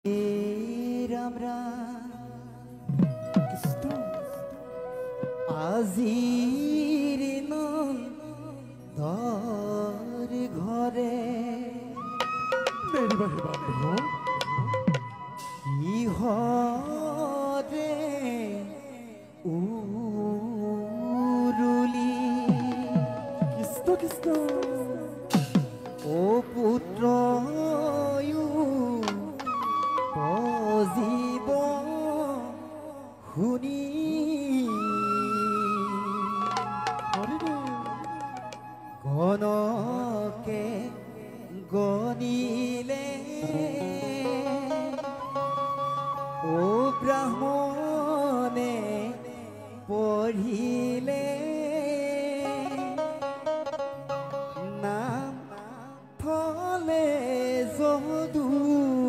राम राम আজির নন্দর ঘরে ইহরে উরুলি কৃষ্ণ কৃষ্ণ ও পুত্র জীব শুনি গণকে গণিলে ও ব্রাহ্মণে পঢ়িলে নাম থলে যদুমণি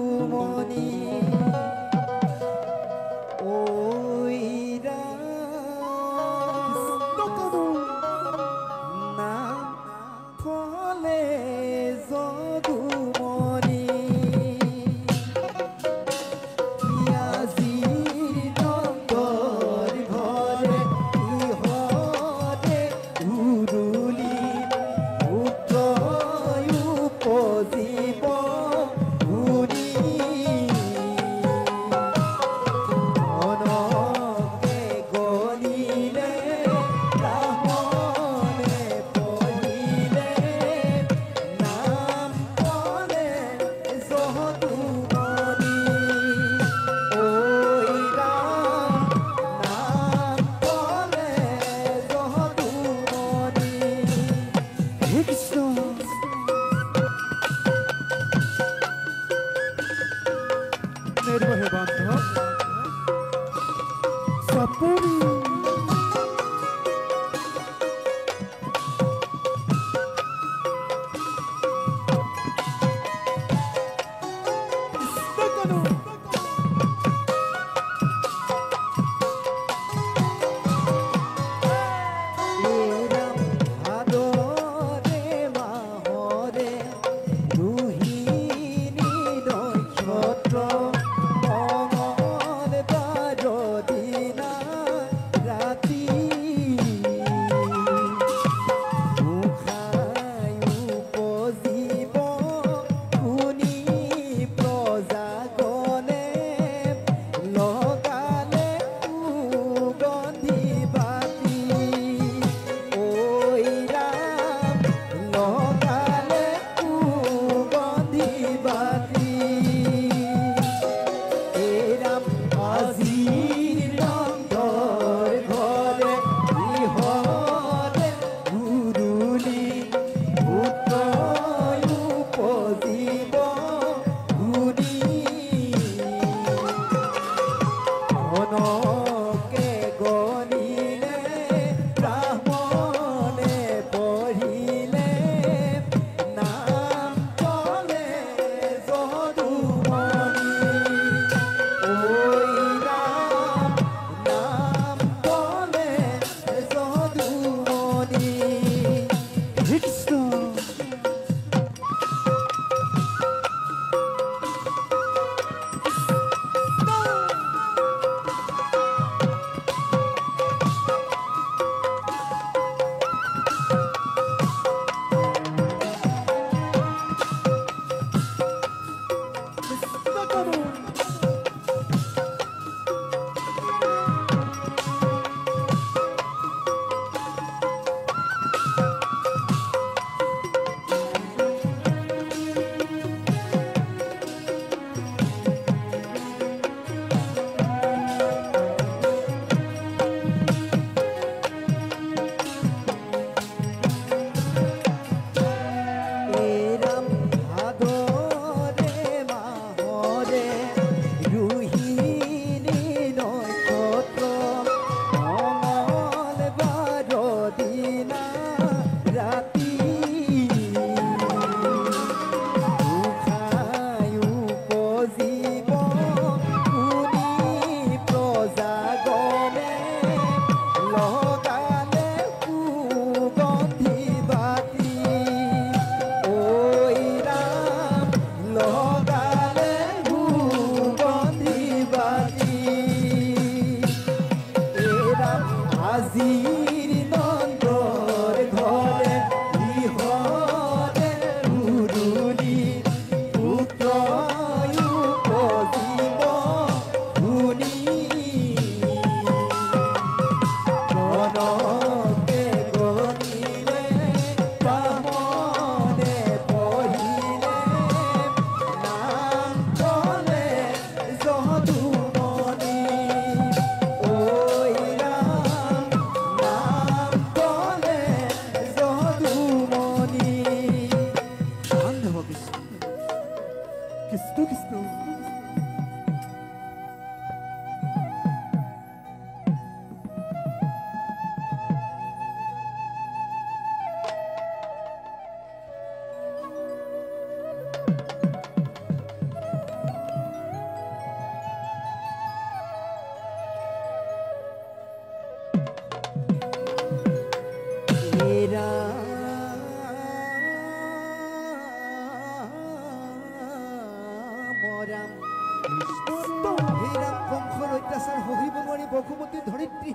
হে ৰাম বংশৰ অত্যাচাৰ সহিব নোৱাৰি বসুমতী ধৰিত্ৰী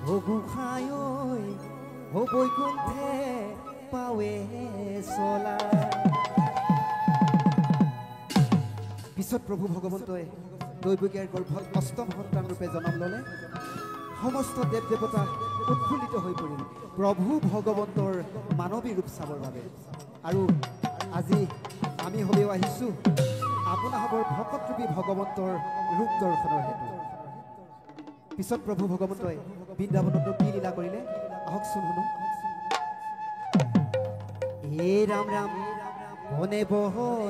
ও গোসাঁই ও বৈকুণ্ঠে পাৱে চলা পিছত প্ৰভু ভগৱন্তই দৈৱকীৰ গৰ্ভত অষ্টম সন্তান ৰূপে জন্ম ল'লে সমস্ত দেৱ দেৱতা উৎফুল্লিত হৈ পৰিল প্ৰভু ভগৱন্তৰ মানৱী ৰূপ চাবৰ বাবে আৰু আজি আমি হ'লেও আহিছোঁ আপোনাসৱৰ ভকতৰূপী ভগৱন্তৰ ৰূপ দৰ্শনৰ হেতু পিছত প্ৰভু ভগৱন্তই বৃন্দাবনত কি লীলা কৰিলে আহকচোন শুনো হে ৰাম ৰাম বনে বহনমালি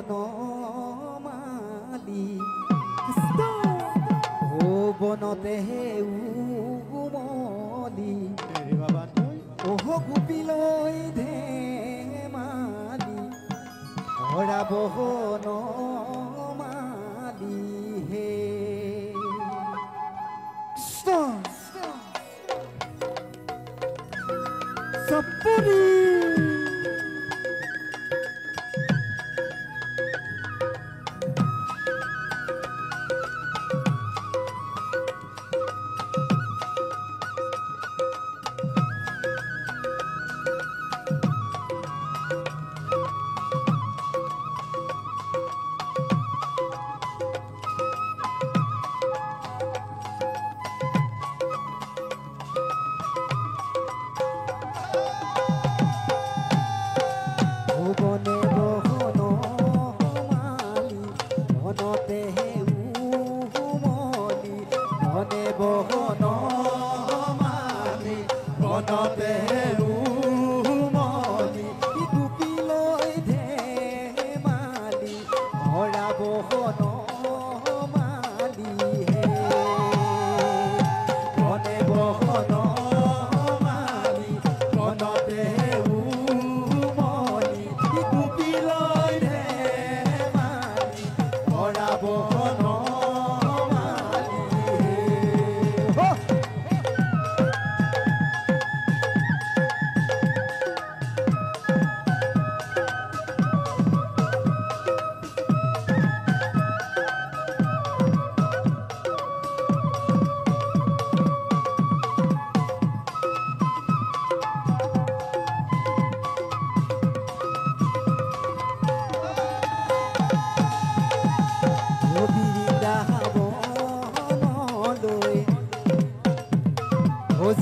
ও বনতে উমলি ওহ গোপীলৈ ধেমালি হৰা বহনমালি হে সপনি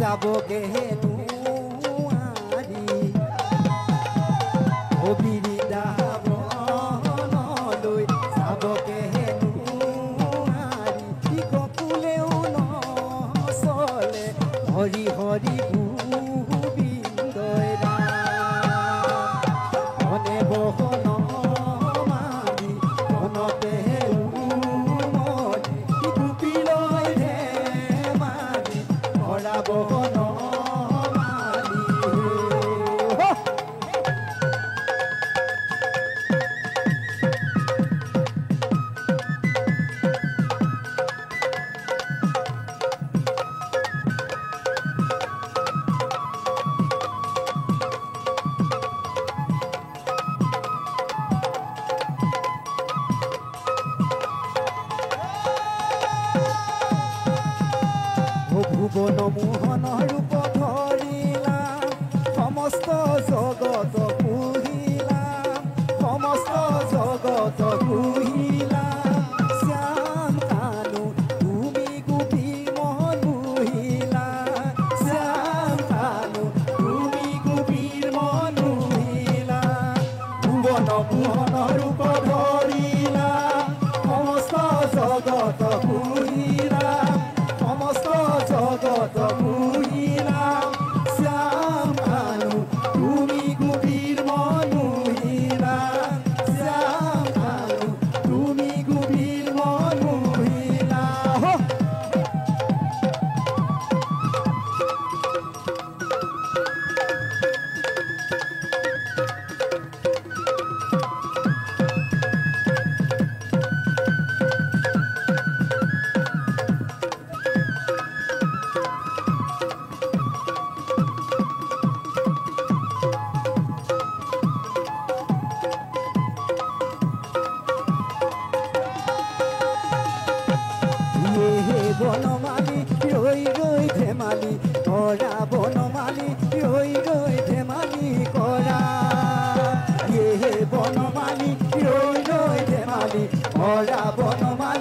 যাবগে নোৱাৰি বৃন্দাবনলৈ যাবগে নোৱাৰি গকুলেও নচলে হৰি হৰি গোবিন্দই বনে বহনমালি বনতে উমলি গোপীলৈ ধেমালি হৰা বহনমালি ভুৱন মোহন ৰূপ ধৰিলা সমস্ত জগত পুহিলা সমস্ত জগত পুহিলা শ্যাম কানু তুমি গোপী মোহন পুহিলা শ্যাম কানু তুমি গোপীৰ মন পুহিলা ভুৱন মোহন ৰূপ ধৰিলা সমস্ত জগত পুহিলা সমস্ত জগত পুহিলা শ্যাম কানু তুমি গোপীৰ বনমালী ৰৈ ৰৈ ধেমালি কৰা বনমালী ৰৈ ৰৈ ধেমালি কৰা বনমালী ৰৈ ৰৈ ধেমালি কৰা বনমালী